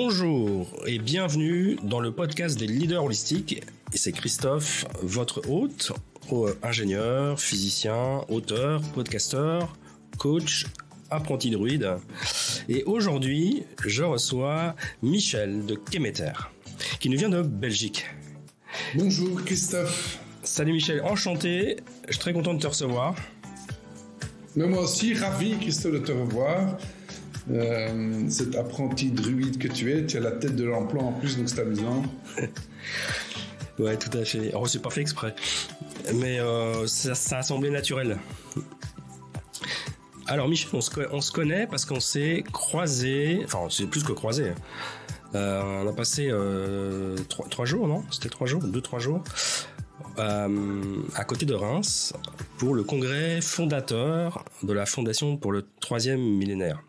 Bonjour et bienvenue dans le podcast des leaders holistiques. Et c'est Christophe, votre hôte, ingénieur, physicien, auteur, podcasteur, coach, apprenti druide. Et aujourd'hui, je reçois Michel de Kemeter, qui nous vient de Belgique. Bonjour Christophe. Salut Michel, enchanté, je suis très content de te recevoir. Mais moi aussi, ravi Christophe de te revoir. Cet apprenti druide que tu es, tu as la tête de l'emploi en plus, donc c'est amusant. Ouais, tout à fait. Alors, c'est pas fait exprès, mais ça a semblé naturel. Alors Michel, on se connaît parce qu'on s'est croisés, enfin c'est plus que croisés. On a passé 3 jours, non ? C'était 3 jours, 2-3 jours, à côté de Reims, pour le congrès fondateur de la Fondation pour le 3e millénaire,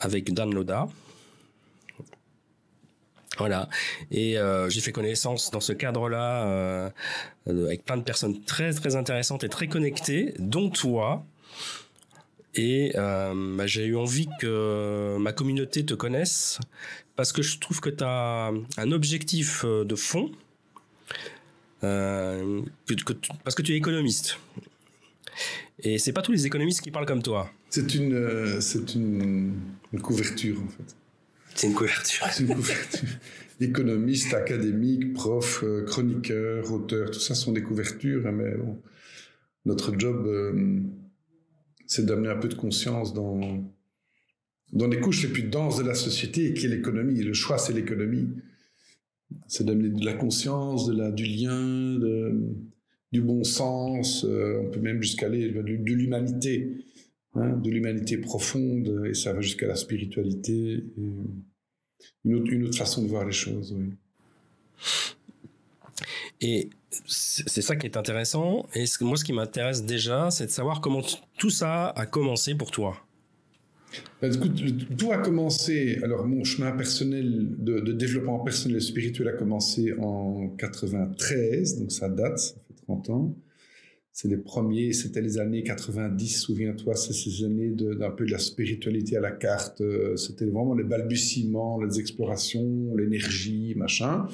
avec Dan Loda. Voilà. Et j'ai fait connaissance dans ce cadre-là avec plein de personnes très très intéressantes et très connectées, dont toi. Et j'ai eu envie que ma communauté te connaisse parce que je trouve que tu as un objectif de fond, parce que tu es économiste. Et c'est pas tous les économistes qui parlent comme toi. C'est une couverture en fait. C'est une couverture. C'est une couverture. Économiste, académique, prof, chroniqueur, auteur, tout ça sont des couvertures. Mais bon, notre job, c'est d'amener un peu de conscience dans les couches les plus denses de la société, qui est l'économie. Le choix, c'est l'économie. C'est d'amener de la conscience, du lien, du bon sens. On peut même jusqu'à aller de l'humanité, de l'humanité profonde, et ça va jusqu'à la spiritualité. Et une autre façon de voir les choses, oui. Et c'est ça qui est intéressant. Et moi, ce qui m'intéresse déjà, c'est de savoir comment tout ça a commencé pour toi. Écoute, tout a commencé. Alors, mon chemin personnel de développement personnel et spirituel a commencé en 93, donc ça date, ça fait 30 ans. C'est les premiers, c'était les années 90, souviens-toi, c'est ces années d'un peu de la spiritualité à la carte. C'était vraiment les balbutiements, les explorations, l'énergie, machin.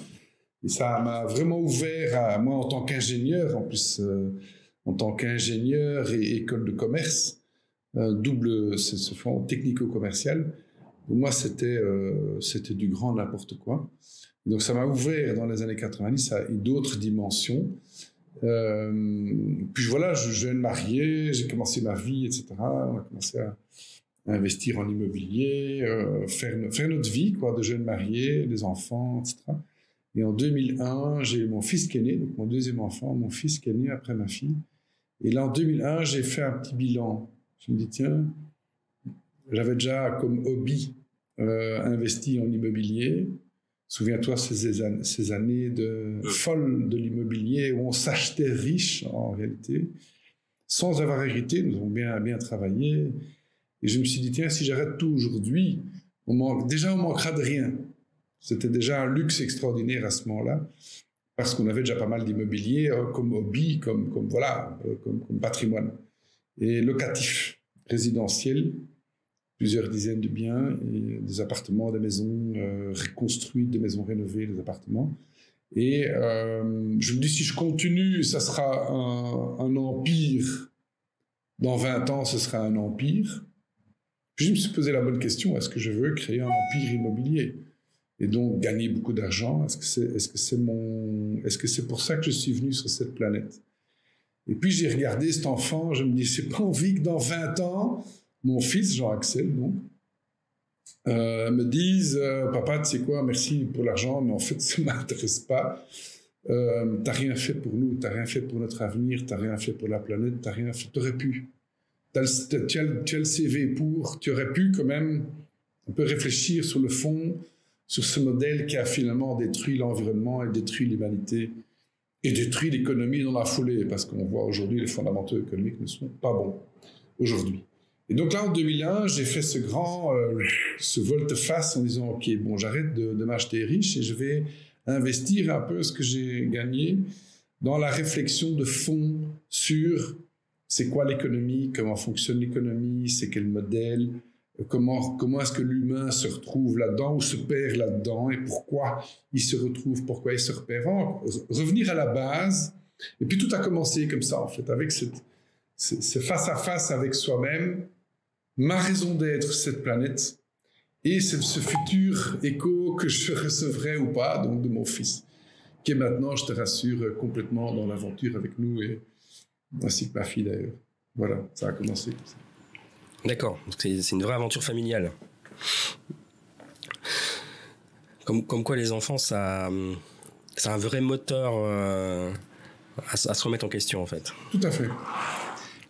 Et ça m'a vraiment ouvert à moi en tant qu'ingénieur, en plus, en tant qu'ingénieur et école de commerce, double, ce fond technico-commercial. Pour moi, c'était du grand n'importe quoi. Et donc, ça m'a ouvert dans les années 90 à d'autres dimensions. Puis voilà, jeune marié, j'ai commencé ma vie, etc. On a commencé à investir en immobilier, faire notre vie, quoi, de jeunes mariés, des enfants, etc. Et en 2001, j'ai eu mon fils qui est né, donc mon deuxième enfant, mon fils qui est né après ma fille. Et là, en 2001, j'ai fait un petit bilan. Je me dis, tiens, j'avais déjà comme hobby investi en immobilier. Souviens-toi ces années folles de l'immobilier où on s'achetait riche en réalité, sans avoir hérité. Nous avons bien travaillé. Et je me suis dit, tiens, si j'arrête tout aujourd'hui, on manquera de rien. C'était déjà un luxe extraordinaire à ce moment-là, parce qu'on avait déjà pas mal d'immobilier comme hobby, comme patrimoine. Et locatif, résidentiel, plusieurs dizaines de biens, et des appartements, des maisons reconstruites, des maisons rénovées, des appartements. Et je me dis, si je continue, ça sera un empire. Dans 20 ans, ce sera un empire. Puis je me suis posé la bonne question, est-ce que je veux créer un empire immobilier ? Et donc gagner beaucoup d'argent, est-ce que c'est pour ça que je suis venu sur cette planète ? Et puis j'ai regardé cet enfant, je me dis, j'ai pas envie que dans 20 ans, mon fils, Jean-Axel, me dise, papa, tu sais quoi, merci pour l'argent, mais en fait, ça m'intéresse pas. T'as rien fait pour nous, t'as rien fait pour notre avenir, t'as rien fait pour la planète, t'as rien fait, t'aurais pu. Tu as le CV pour, tu aurais pu quand même un peu réfléchir sur le fond, sur ce modèle qui a finalement détruit l'environnement et détruit l'humanité et détruit l'économie dans la foulée, parce qu'on voit aujourd'hui les fondamentaux économiques ne sont pas bons aujourd'hui. Et donc là, en 2001, j'ai fait ce volte-face en disant, OK, bon, j'arrête de m'acheter riche et je vais investir un peu ce que j'ai gagné dans la réflexion de fond sur c'est quoi l'économie, comment fonctionne l'économie, c'est quel modèle, comment est-ce que l'humain se retrouve là-dedans ou se perd là-dedans et pourquoi il se retrouve, pourquoi il se repère. Revenir à la base. Et puis tout a commencé comme ça, en fait, avec ce face-à-face avec soi-même, ma raison d'être cette planète et ce futur écho que je recevrai ou pas, donc de mon fils, qui est maintenant, je te rassure, complètement dans l'aventure avec nous, et ainsi que ma fille d'ailleurs. Voilà, ça a commencé comme ça. D'accord, c'est une vraie aventure familiale. Comme quoi les enfants, ça a un vrai moteur à se remettre en question, en fait. Tout à fait.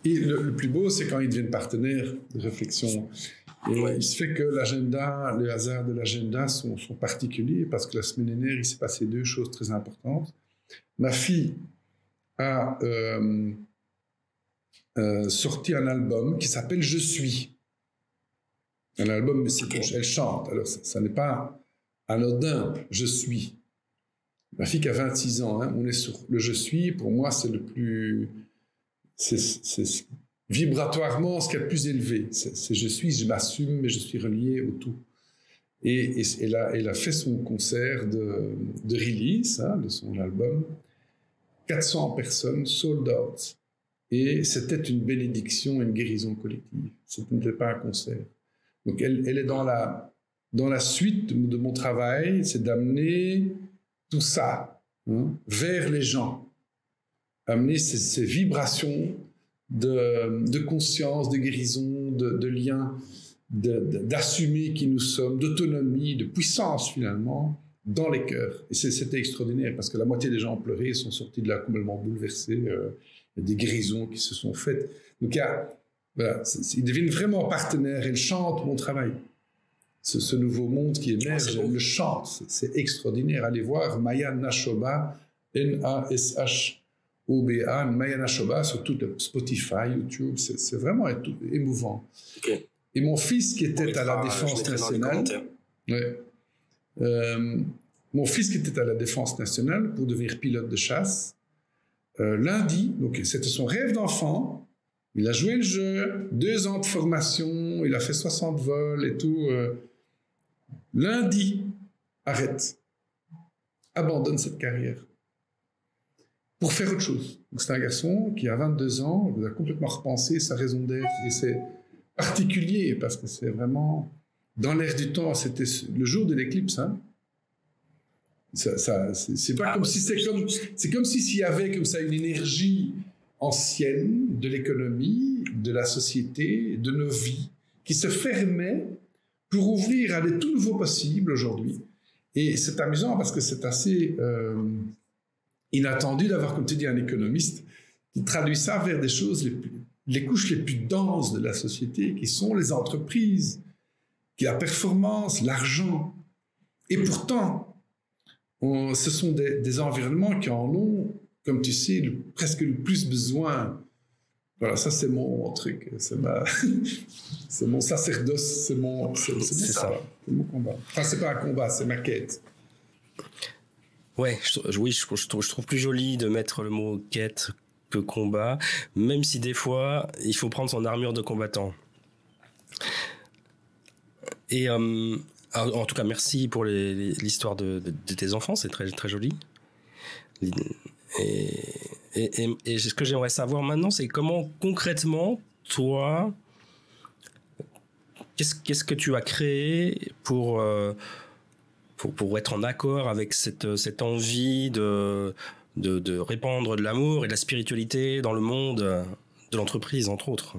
Et le plus beau, c'est quand ils deviennent partenaires de réflexion. Et il se fait que le hasard de l'agenda sont particuliers, parce que la semaine dernière, il s'est passé 2 choses très importantes. Ma fille a sorti un album qui s'appelle « Je suis ». Un album, mais elle chante. Alors, ça n'est pas anodin, « Je suis ». Ma fille qui a 26 ans, on est sur le « Je suis ». Pour moi, c'est le plus... C'est vibratoirement ce qu'il y a de plus élevé. C'est je suis, je m'assume, mais je suis relié au tout. Et elle a fait son concert de release, de son album. 400 personnes, sold out. Et c'était une bénédiction, une guérison collective. Ce n'était pas un concert. Donc elle est dans la suite de mon travail, c'est d'amener tout ça vers les gens. Amener ces vibrations de conscience, de guérison, de lien, d'assumer qui nous sommes, d'autonomie, de puissance finalement, dans les cœurs. Et c'était extraordinaire, parce que la moitié des gens ont pleuré, sont sortis de là complètement bouleversés. Il y a des guérisons qui se sont faites. Donc ils deviennent vraiment partenaires. Ils chantent mon travail. Ce nouveau monde qui émerge, elle le chante. C'est extraordinaire. Allez voir Maya Nashoba, N-A-S-H-O-B-A, Maya Nashoba, sur tout Spotify, YouTube. C'est vraiment émouvant. Okay. Et mon fils qui était à la Défense nationale... mon fils qui était à la Défense nationale pour devenir pilote de chasse, lundi, donc c'était son rêve d'enfant, il a joué le jeu, 2 ans de formation, il a fait 60 vols et tout. Lundi, arrête, abandonne cette carrière pour faire autre chose. Donc c'est un garçon qui a 22 ans, il a complètement repensé sa raison d'être, et c'est particulier parce que c'est vraiment dans l'air du temps. C'était le jour de l'éclipse, c'est pas comme si c'est comme s'il y avait comme ça une énergie ancienne de l'économie, de la société, de nos vies, qui se fermait pour ouvrir à des tout nouveaux possibles aujourd'hui. Et c'est amusant parce que c'est assez inattendu d'avoir, comme tu dis, un économiste qui traduit ça vers des choses, les couches les plus denses de la société, qui sont les entreprises, qui la performance, l'argent. Et pourtant, ce sont des environnements qui en ont, comme tu sais, presque le plus besoin. Voilà, ça c'est mon truc, c'est mon sacerdoce, c'est ça. C'est mon combat. Enfin, c'est pas un combat, c'est ma quête. Ouais, je trouve plus joli de mettre le mot quête que combat, même si des fois, il faut prendre son armure de combattant. Et en tout cas, merci pour l'histoire de tes enfants, c'est très, très joli. Et ce que j'aimerais savoir maintenant, c'est comment concrètement, toi, qu'est-ce que tu as créé pour être en accord avec cette envie de répandre de l'amour et de la spiritualité dans le monde de l'entreprise, entre autres.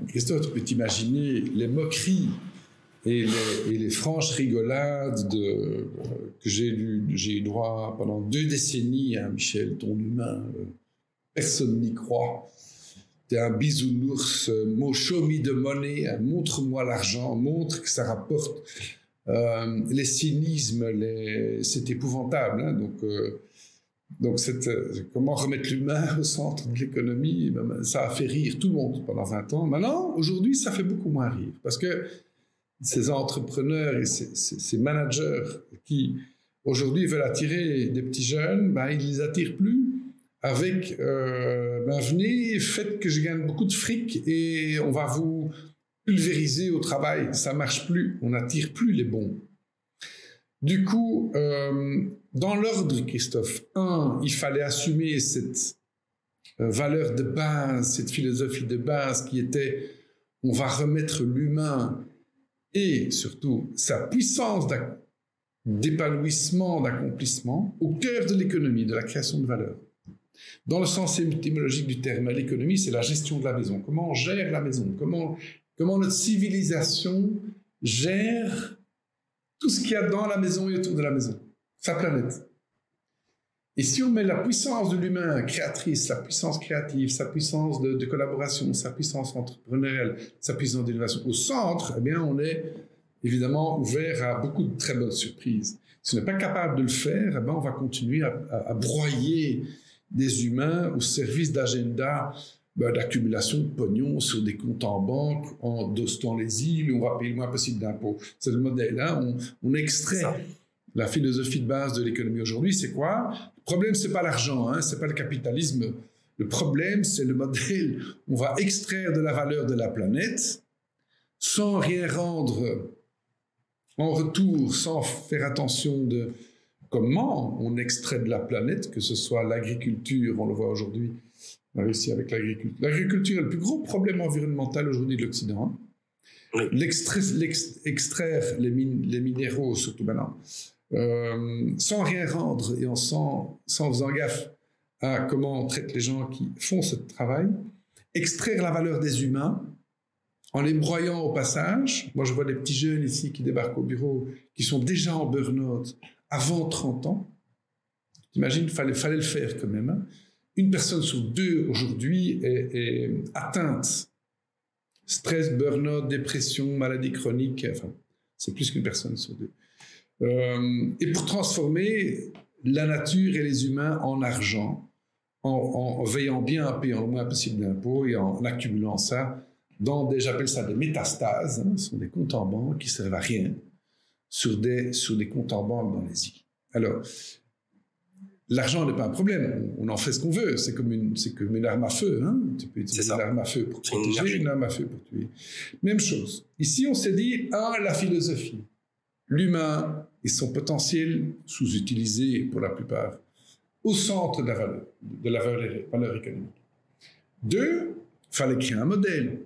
Christophe, tu peux t'imaginer les moqueries et les franches rigolades que j'ai eu droit pendant 2 décennies, Michel, ton humain, personne n'y croit. T'es un bisounours, show me the money, montre-moi l'argent, montre que ça rapporte. Les cynismes, c'est épouvantable. Donc comment remettre l'humain au centre de l'économie, ça a fait rire tout le monde pendant 20 ans. Maintenant, aujourd'hui, ça fait beaucoup moins rire, parce que ces entrepreneurs et ces managers qui aujourd'hui veulent attirer des petits jeunes, ils ne les attirent plus avec venez, faites que je gagne beaucoup de fric et on va vous pulvérisés au travail, ça ne marche plus, on n'attire plus les bons. Du coup, dans l'ordre, Christophe, il fallait assumer cette valeur de base, cette philosophie de base qui était on va remettre l'humain et surtout sa puissance d'épanouissement, d'accomplissement au cœur de l'économie, de la création de valeur. Dans le sens étymologique du terme, l'économie, c'est la gestion de la maison. Comment on gère la maison, comment notre civilisation gère tout ce qu'il y a dans la maison et autour de la maison, sa planète. Et si on met la puissance de l'humain créatrice, sa puissance créative, sa puissance de collaboration, sa puissance entrepreneuriale, sa puissance d'innovation au centre, eh bien, on est évidemment ouvert à beaucoup de très bonnes surprises. Si on n'est pas capable de le faire, eh bien, on va continuer à broyer des humains au service d'agendas d'accumulation de pognon sur des comptes en banque, dans les îles où on va payer le moins possible d'impôts. C'est le modèle. On extrait la philosophie de base de l'économie aujourd'hui. C'est quoi? Le problème, ce n'est pas l'argent, ce n'est pas le capitalisme. Le problème, c'est le modèle. On va extraire de la valeur de la planète sans rien rendre en retour, sans faire attention de comment on extrait de la planète, que ce soit l'agriculture, on le voit aujourd'hui, on a réussi avec l'agriculture. L'agriculture est le plus gros problème environnemental aujourd'hui de l'Occident. Oui. Extraire les minéraux, surtout maintenant, sans rien rendre et sans faisant gaffe à comment on traite les gens qui font ce travail, extraire la valeur des humains en les broyant au passage. Moi, je vois des petits jeunes ici qui débarquent au bureau, qui sont déjà en burn-out avant 30 ans. T'imagines, fallait le faire quand même. Une personne sur deux aujourd'hui est atteinte. Stress, burn-out, dépression, maladie chronique, enfin, c'est plus qu'une personne sur deux. Et pour transformer la nature et les humains en argent, en veillant bien à payer le moins possible d'impôts et en accumulant ça j'appelle ça des métastases, ce sont des comptes en banque qui ne servent à rien sur des comptes en banque dans les îles. Alors, l'argent n'est pas un problème, on en fait ce qu'on veut, c'est comme une arme à feu. Tu peux utiliser une arme à feu pour protéger, une arme à feu pour tuer. Même chose. Ici, on s'est dit, la philosophie, l'humain et son potentiel sous-utilisé pour la plupart, au centre de la valeur économique. 2, il fallait créer un modèle.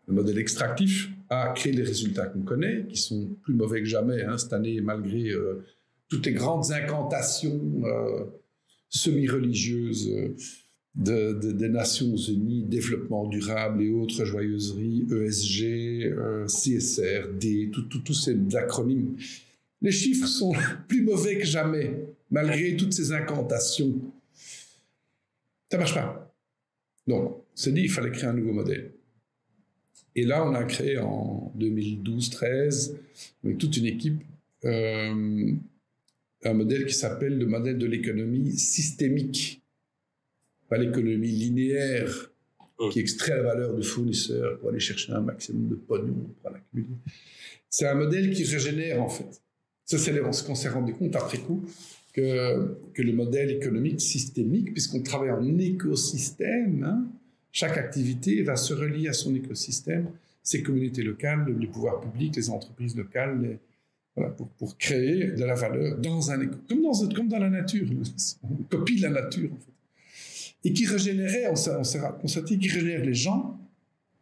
Le modèle extractif a créé les résultats qu'on connaît, qui sont plus mauvais que jamais cette année, malgré toutes les grandes incantations semi-religieuses des Nations Unies, développement durable et autres joyeuseries, ESG, CSR, D, tous ces acronymes. Les chiffres sont plus mauvais que jamais, malgré toutes ces incantations. Ça ne marche pas. Donc, on s'est dit qu'il fallait créer un nouveau modèle. Et là, on a créé en 2012-13, avec toute une équipe, un modèle qui s'appelle le modèle de l'économie systémique. Pas l'économie linéaire qui extrait la valeur du fournisseur pour aller chercher un maximum de pognon pour l'accumuler. C'est un modèle qui régénère, en fait. Ça, c'est ce qu'on s'est rendu compte après coup, que le modèle économique systémique, puisqu'on travaille en écosystème, chaque activité va se relier à son écosystème, ses communautés locales, les pouvoirs publics, les entreprises locales, voilà, pour créer de la valeur dans un comme dans la nature. On copie de la nature, en fait. Et qui régénérait, on s'est constaté, qui régénère les gens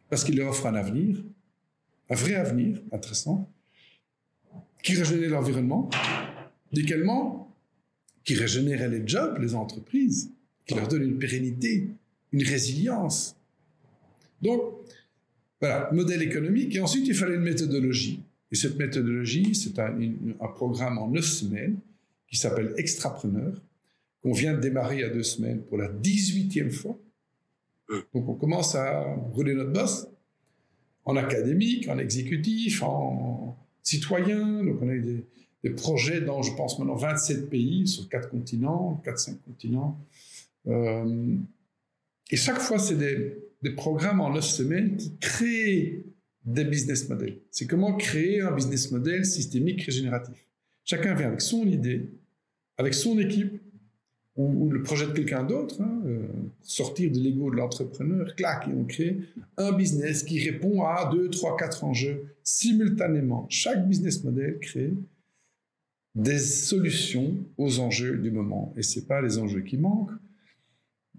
parce qu'il leur offre un avenir, un vrai avenir intéressant, qui régénère l'environnement, également qui régénérait les jobs, les entreprises, qui leur donne une pérennité, une résilience. Donc, voilà, modèle économique. Et ensuite, il fallait une méthodologie. Et cette méthodologie, c'est un programme en 9 semaines qui s'appelle Extrapreneur, qu'on vient de démarrer il y a 2 semaines pour la 18e fois. Donc, on commence à rouler notre bosse en académique, en exécutif, en citoyen. Donc, on a eu des projets dans, je pense maintenant, 27 pays sur 4 continents, 4-5 continents. Et chaque fois, c'est des programmes en 9 semaines qui créent des business models. C'est comment créer un business model systémique régénératif. Chacun vient avec son idée, avec son équipe, ou le projet de quelqu'un d'autre, sortir de l'ego de l'entrepreneur, clac, et on crée un business qui répond à 2, 3, 4 enjeux simultanément. Chaque business model crée des solutions aux enjeux du moment. Et ce n'est pas les enjeux qui manquent.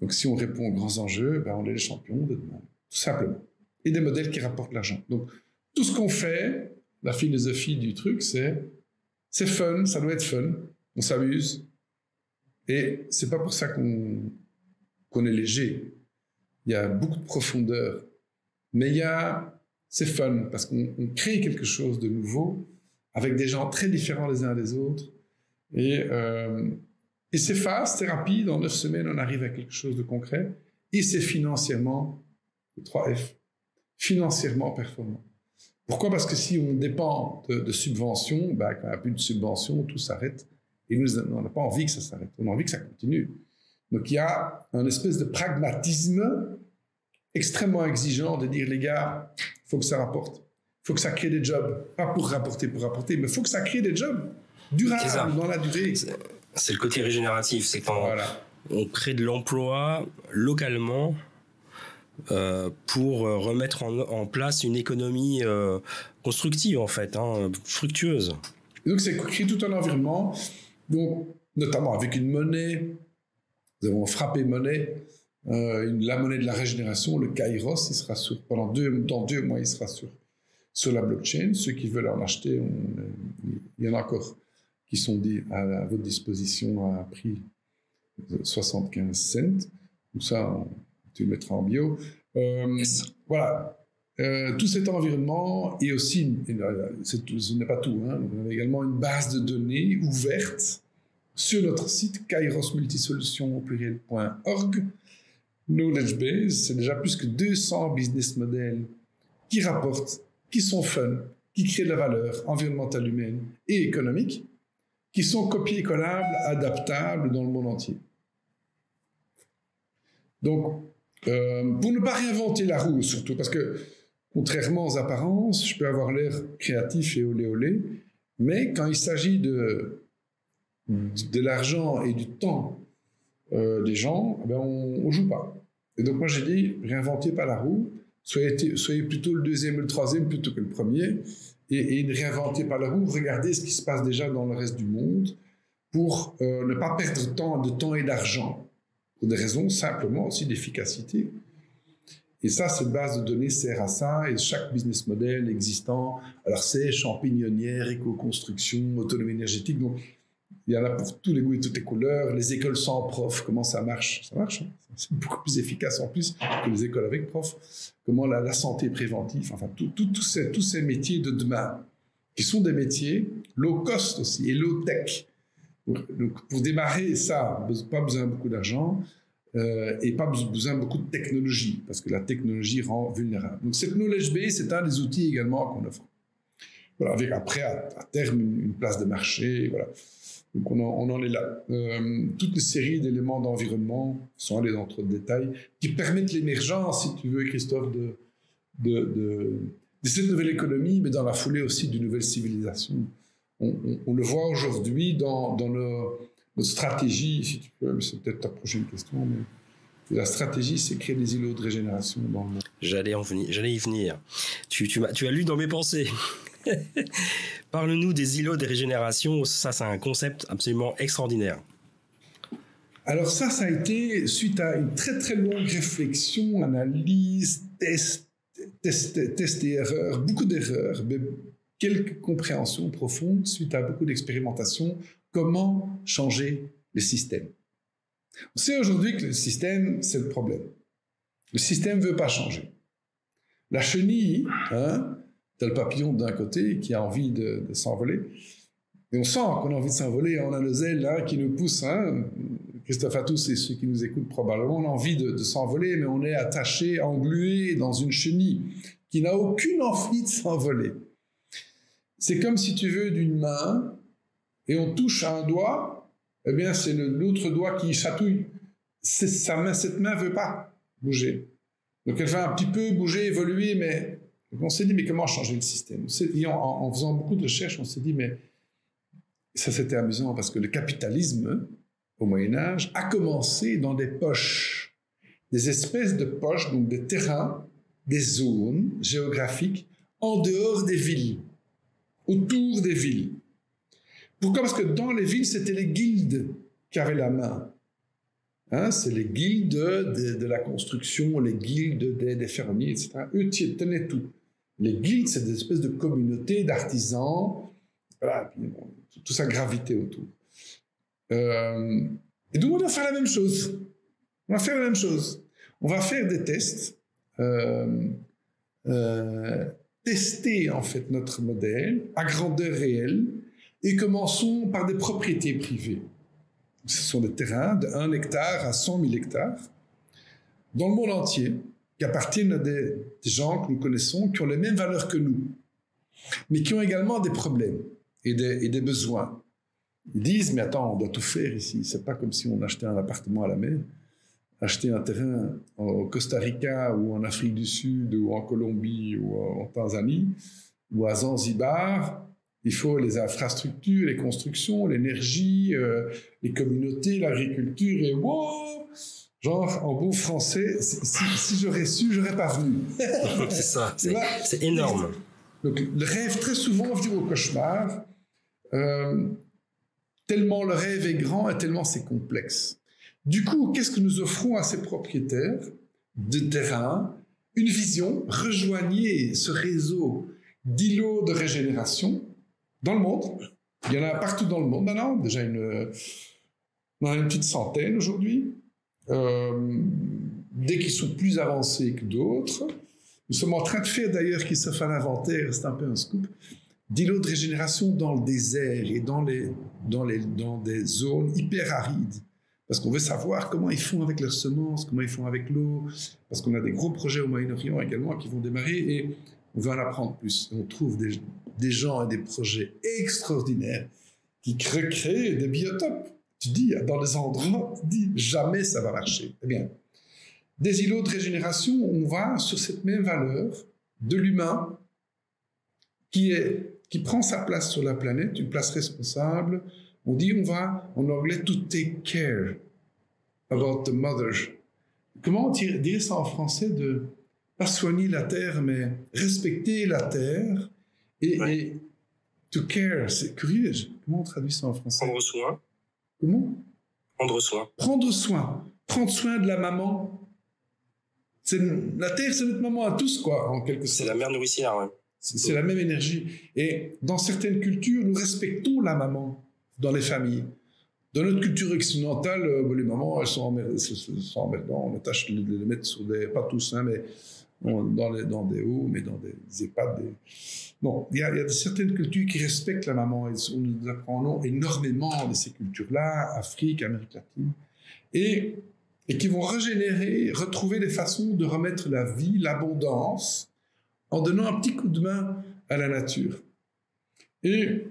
Donc si on répond aux grands enjeux, on est les champions de demain, tout simplement. Et des modèles qui rapportent l'argent. Donc tout ce qu'on fait, la philosophie du truc, c'est fun, ça doit être fun, on s'amuse. Et c'est pas pour ça qu'on est léger. Il y a beaucoup de profondeur. Mais c'est fun, parce qu'on crée quelque chose de nouveau avec des gens très différents les uns des autres. Et c'est fast, c'est rapide. En 9 semaines, on arrive à quelque chose de concret. Et c'est financièrement, 3F, financièrement performant. Pourquoi? Parce que si on dépend de subventions, quand il n'y a plus de subventions, tout s'arrête. Et nous, on n'a pas envie que ça s'arrête, on a envie que ça continue. Donc il y a un espèce de pragmatisme extrêmement exigeant de dire, les gars, il faut que ça rapporte, il faut que ça crée des jobs, pas pour rapporter, mais il faut que ça crée des jobs durables dans la durée. C'est le côté régénératif, c'est quand on crée de l'emploi localement pour remettre en place une économie constructive en fait, fructueuse. Et donc c'est créer tout un environnement. Donc, notamment avec une monnaie, nous avons frappé monnaie, la monnaie de la régénération, le Kairos, il sera dans 2 mois, il sera sur la blockchain. Ceux qui veulent en acheter, il y en a encore qui sont à votre disposition à prix de 75 cents. Donc ça, tu le mettras en bio. Voilà. Tout cet environnement et aussi, ce n'est pas tout, on a également une base de données ouverte sur notre site kairosmultisolutions.org. Knowledge Base, c'est déjà plus que 200 business models qui rapportent, qui sont fun, qui créent de la valeur environnementale, humaine et économique, qui sont copier-collables, adaptables dans le monde entier. Donc, pour ne pas réinventer la roue, surtout, parce que contrairement aux apparences, je peux avoir l'air créatif et olé olé, mais quand il s'agit de l'argent et du temps des gens, on ne joue pas. Et donc moi j'ai dit, réinventez pas la roue, soyez plutôt le deuxième ou le troisième plutôt que le premier, et ne réinventez pas la roue, regardez ce qui se passe déjà dans le reste du monde pour ne pas perdre de temps et d'argent, pour des raisons simplement aussi d'efficacité. Et ça, cette base de données sert à ça, et chaque business model existant, alors c'est champignonnière, éco-construction, autonomie énergétique, donc il y en a pour tous les goûts et toutes les couleurs. Les écoles sans prof, comment ça marche? Ça marche, c'est beaucoup plus efficace en plus que les écoles avec prof. Comment la santé préventive, enfin tous ces métiers de demain, qui sont des métiers low cost aussi, et low tech. Donc pour démarrer ça, pas besoin de beaucoup d'argent, et pas besoin de beaucoup de technologie, parce que la technologie rend vulnérable. Donc cette knowledge base, c'est un des outils également qu'on offre. Voilà, avec après, à terme, une place de marché, voilà. Donc on en est là. Toute une série d'éléments d'environnement, sans aller dans trop de détails, qui permettent l'émergence, si tu veux, Christophe, de cette nouvelle économie, mais dans la foulée aussi d'une nouvelle civilisation. On le voit aujourd'hui dans notre stratégie, si tu peux, mais c'est peut-être ta prochaine question, mais la stratégie, c'est créer des îlots de régénération dans le monde. J'allais y venir. Tu as lu dans mes pensées. Parle-nous des îlots de régénération. Ça, c'est un concept absolument extraordinaire. Alors ça a été suite à une très très longue réflexion, analyse, test et erreurs, beaucoup d'erreurs, mais quelques compréhensions profondes suite à beaucoup d'expérimentations. Comment changer le système? On sait aujourd'hui que le système, c'est le problème. Le système ne veut pas changer. La chenille, t'as le papillon d'un côté qui a envie de s'envoler. Et on sent qu'on a envie de s'envoler. On a nos ailes qui nous poussent. Christophe à tous et ceux qui nous écoutent probablement, on a envie de s'envoler, mais on est attaché, englué dans une chenille qui n'a aucune envie de s'envoler. C'est comme si tu veux d'une main et on touche à un doigt, eh bien c'est l'autre doigt qui chatouille. Cette main ne veut pas bouger. Donc elle va un petit peu bouger, évoluer, mais on s'est dit, mais comment changer le système? En faisant beaucoup de recherches, on s'est dit, mais ça c'était amusant parce que le capitalisme au Moyen-Âge, a commencé dans des poches, des espèces de poches, donc des terrains, des zones géographiques en dehors des villes, autour des villes. Pourquoi? Parce que dans les villes, c'était les guildes qui avaient la main. Hein, c'est les guildes de la construction, les guildes des fermiers, etc. Eux tenaient tout. Les guildes, c'est des espèces de communautés d'artisans. Voilà, puis, bon, tout ça gravitait autour. Et donc, on va faire la même chose. On va faire la même chose. On va faire des tests, tester en fait notre modèle à grandeur réelle et commençons par des propriétés privées. Ce sont des terrains de 1 hectare à 100 000 hectares dans le monde entier qui appartiennent à des gens que nous connaissons, qui ont les mêmes valeurs que nous, mais qui ont également des problèmes et des besoins. Ils disent, mais attends, on doit tout faire ici. C'est pas comme si on achetait un appartement à la mer. Acheter un terrain au Costa Rica ou en Afrique du Sud ou en Colombie ou en Tanzanie ou à Zanzibar, il faut les infrastructures, les constructions, l'énergie, les communautés, l'agriculture et wow, genre en bon français, si j'aurais su, j'aurais pas venu. C'est ça, c'est énorme. Donc le rêve très souvent vire au cauchemar, tellement le rêve est grand et tellement c'est complexe. Du coup, qu'est-ce que nous offrons à ces propriétaires de terrain? Une vision, rejoignez ce réseau d'îlots de régénération dans le monde. Il y en a partout dans le monde maintenant, déjà on en a une petite centaine aujourd'hui, des qui sont plus avancés que d'autres. Nous sommes en train de faire d'ailleurs, qui se fait un inventaire, c'est un peu un scoop, d'îlots de régénération dans le désert et dans des zones hyper arides. Parce qu'on veut savoir comment ils font avec leurs semences, comment ils font avec l'eau, parce qu'on a des gros projets au Moyen-Orient également qui vont démarrer et on veut en apprendre plus. On trouve des gens et des projets extraordinaires qui recréent des biotopes. Tu dis, dans des endroits, tu dis, jamais ça va marcher. Eh bien, des îlots de régénération, on va sur cette même valeur de l'humain qui prend sa place sur la planète, une place responsable. On dit, on va, en anglais, to take care about the mother. Comment on dirait ça en français de pas soigner la terre, mais respecter la terre et to care, c'est curieux. Comment on traduit ça en français? Prendre soin. Comment? Prendre soin. Prendre soin. Prendre soin de la maman. La terre, c'est notre maman à tous, quoi, en quelque sorte. C'est la mère nourricière, ouais. C'est la même énergie. Et dans certaines cultures, nous respectons la maman dans les familles. Dans notre culture occidentale, les mamans, elles sont emmerdantes. On tâche de les mettre sur des... Pas tous, hein, mais dans des hauts, mais dans des EHPAD. Non, il y a certaines cultures qui respectent la maman. Nous apprenons énormément de ces cultures-là, Afrique, Amérique latine, et qui vont régénérer, retrouver des façons de remettre la vie, l'abondance, en donnant un petit coup de main à la nature. Et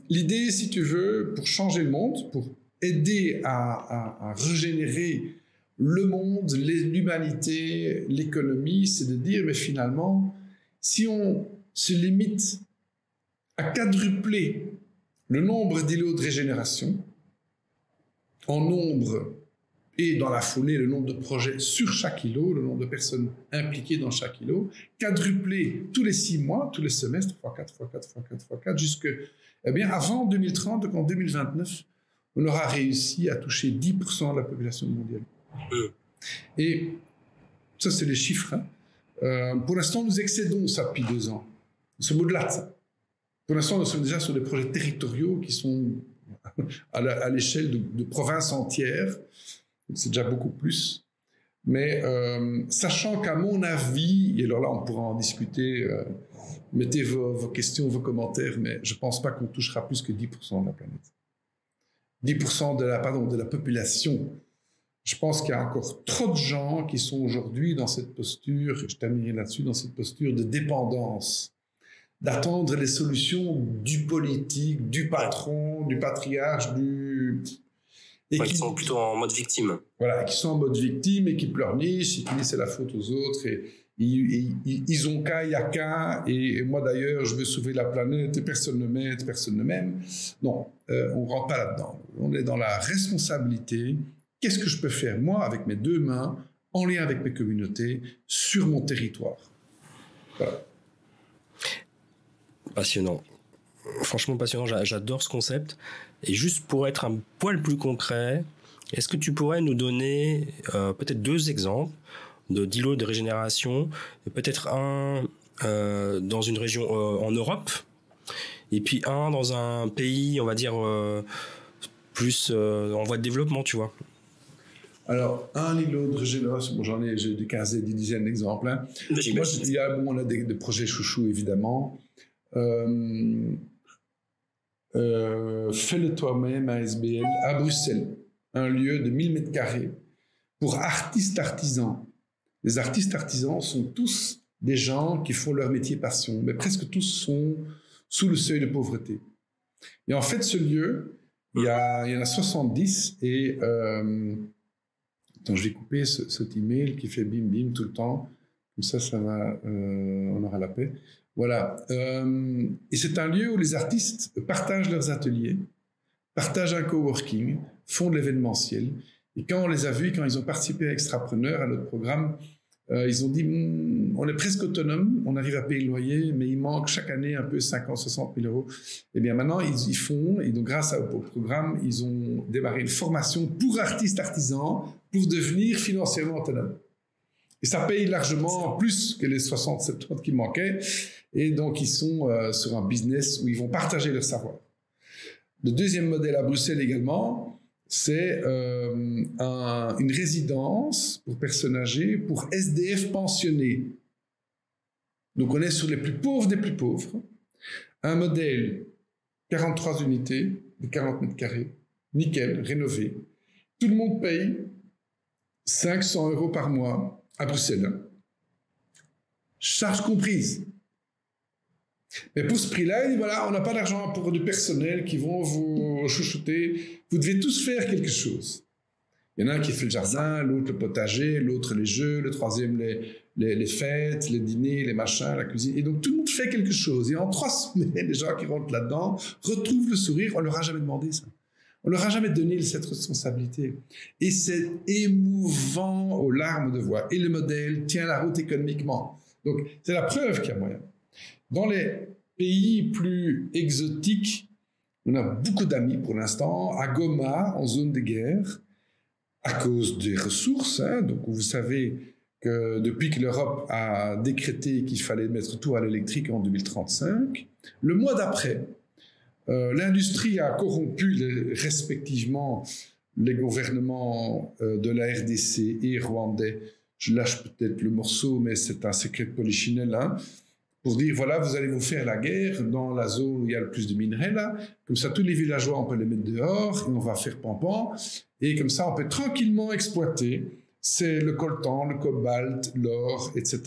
l'idée, si tu veux, pour changer le monde, pour aider à régénérer le monde, l'humanité, l'économie, c'est de dire, mais finalement, si on se limite à quadrupler le nombre d'îlots de régénération, en nombre et dans la foulée, le nombre de projets sur chaque îlot, le nombre de personnes impliquées dans chaque îlot, quadrupler tous les 6 mois, tous les semestres, x4, jusque, eh bien, avant 2030, donc en 2029, on aura réussi à toucher 10% de la population mondiale. Et ça, c'est les chiffres. Hein. Pour l'instant, nous excédons ça depuis 2 ans. Nous sommes au-delà de ça. Pour l'instant, nous sommes déjà sur des projets territoriaux qui sont à l'échelle de provinces entières. C'est déjà beaucoup plus. Mais sachant qu'à mon avis, et alors là, on pourra en discuter, mettez vos questions, vos commentaires, mais je ne pense pas qu'on touchera plus que 10% de la planète. 10% de la population. Je pense qu'il y a encore trop de gens qui sont aujourd'hui dans cette posture, je terminerai là-dessus, dans cette posture de dépendance, d'attendre les solutions du politique, du patron, du patriarche, et qui sont plutôt en mode victime. Voilà, qui sont en mode victime et qui pleurnichent, et qui disent c'est la faute aux autres, Ils ont qu'à, il y a qu'à, et moi d'ailleurs, je veux sauver la planète, et personne ne m'aide, personne ne m'aime. Non, on ne rentre pas là-dedans. On est dans la responsabilité. Qu'est-ce que je peux faire, moi, avec mes 2 mains, en lien avec mes communautés, sur mon territoire? Voilà. Passionnant. Franchement passionnant, j'adore ce concept. Et juste pour être un poil plus concret, est-ce que tu pourrais nous donner peut-être 2 exemples d'îlots de régénération, peut-être un dans une région en Europe, et puis un dans un pays, on va dire, plus en voie de développement, tu vois. Alors, un îlot de régénération, bon, j'ai des quinzaines, des dizaines d'exemples. Hein. Moi, on a des projets chouchous, évidemment. Fais-le toi-même à SBL, à Bruxelles. Un lieu de 1000 mètres carrés pour artistes artisans. Les artistes artisans sont tous des gens qui font leur métier passion, mais presque tous sont sous le seuil de pauvreté. Et en fait, ce lieu, il y en a 70 et... attends, je vais couper cet email qui fait bim bim tout le temps. Comme ça va, on aura la paix. Voilà. Et c'est un lieu où les artistes partagent leurs ateliers, partagent un coworking, font de l'événementiel. Et quand on les a vus, quand ils ont participé à Extrapreneur, à notre programme, ils ont dit on est presque autonome, on arrive à payer le loyer, mais il manque chaque année un peu 50 60 000 euros. Et bien maintenant, ils font, et donc grâce au programme, ils ont démarré une formation pour artistes artisans pour devenir financièrement autonomes. Et ça paye largement plus que les 60 70 qui manquaient. Et donc, ils sont sur un business où ils vont partager leur savoir. Le deuxième modèle à Bruxelles également, c'est une résidence pour personnes âgées, pour SDF pensionnés. Donc, on est sur les plus pauvres des plus pauvres. Un modèle, 43 unités, de 40 mètres carrés, nickel, rénové. Tout le monde paye 500 € par mois à Bruxelles. Charges comprises. Mais pour ce prix-là, il dit voilà, on n'a pas d'argent pour du personnel qui vont vous chouchouter. Vous devez tous faire quelque chose. Il y en a un qui fait le jardin, l'autre le potager, l'autre les jeux, le troisième les fêtes, les dîners, les machins, la cuisine. Et donc tout le monde fait quelque chose. Et en 3 semaines, les gens qui rentrent là-dedans retrouvent le sourire. On leur a jamais demandé ça. On leur a jamais donné cette responsabilité. Et c'est émouvant aux larmes de voir. Et le modèle tient la route économiquement. Donc c'est la preuve qu'il y a moyen. Dans les pays plus exotiques, on a beaucoup d'amis pour l'instant. À Goma, en zone de guerre, à cause des ressources. Hein, donc vous savez que depuis que l'Europe a décrété qu'il fallait mettre tout à l'électrique en 2035, le mois d'après, l'industrie a corrompu respectivement les gouvernements de la RDC et rwandais. Je lâche peut-être le morceau, mais c'est un secret de polichinelle, hein, pour dire, voilà, vous allez vous faire la guerre dans la zone où il y a le plus de minerais, là. Comme ça, tous les villageois, on peut les mettre dehors, et on va faire pampan. Et comme ça, on peut tranquillement exploiter. C'est le coltan, le cobalt, l'or, etc.,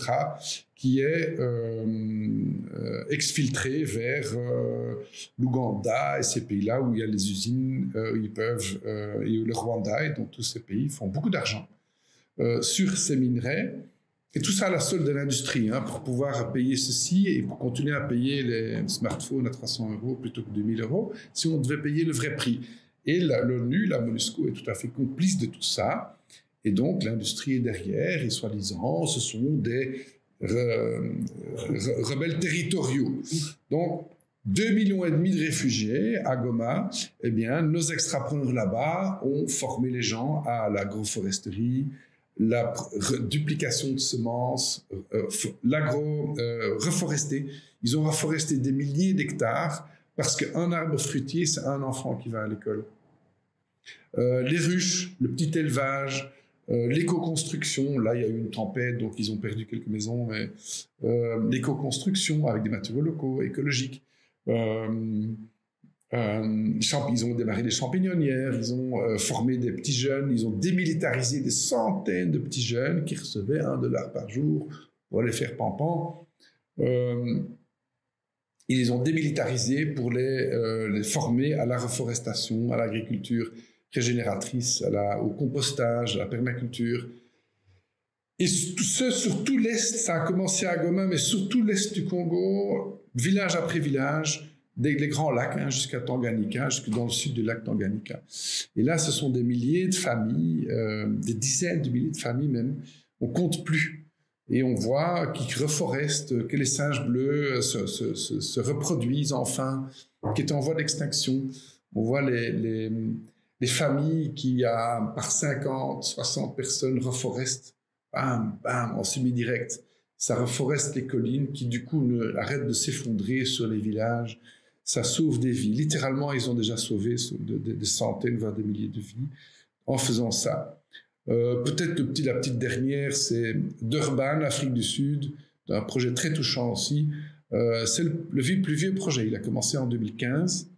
qui est exfiltré vers l'Ouganda et ces pays-là où il y a les usines, où ils peuvent, et le Rwanda, et donc tous ces pays font beaucoup d'argent sur ces minerais. Et tout ça à la solde de l'industrie, hein, pour pouvoir payer ceci et pour continuer à payer les smartphones à 300 € plutôt que 2000 €, si on devait payer le vrai prix. Et l'ONU, la MONUSCO, est tout à fait complice de tout ça. Et donc, l'industrie est derrière, et soi-disant, ce sont des rebelles territoriaux. Donc, 2,5 millions de réfugiés à Goma, eh bien, nos extrapreneurs là-bas ont formé les gens à l'agroforesterie, la duplication de semences, reforester. Ils ont reforesté des milliers d'hectares parce qu'un arbre fruitier, c'est un enfant qui va à l'école. Les ruches, le petit élevage, l'éco-construction, là il y a eu une tempête, donc ils ont perdu quelques maisons, mais l'éco-construction avec des matériaux locaux, écologiques. Ils ont démarré des champignonnières, ils ont formé des petits jeunes, ils ont démilitarisé des centaines de petits jeunes qui recevaient $1 par jour pour aller faire pampan. Ils les ont démilitarisés pour les former à la reforestation, à l'agriculture régénératrice, au compostage, à la permaculture. Et sur tout l'Est, ça a commencé à Goma, mais sur tout l'Est du Congo, village après village, des grands lacs, jusqu'à Tanganyika, jusque dans le sud du lac Tanganyika. Et là, ce sont des milliers de familles, des dizaines de milliers de familles même. On compte plus. Et on voit qu'ils reforestent, que les singes bleus se reproduisent enfin, qui est en voie d'extinction. On voit les familles qui, par 50, 60 personnes, reforestent. Bam, bam, en semi-direct. Ça reforeste les collines qui, du coup, arrêtent de s'effondrer sur les villages. Ça sauve des vies. Littéralement, ils ont déjà sauvé des centaines, voire des milliers de vies en faisant ça. Peut-être la petite dernière, c'est Durban, Afrique du Sud, un projet très touchant aussi. C'est le plus vieux projet. Il a commencé en 2015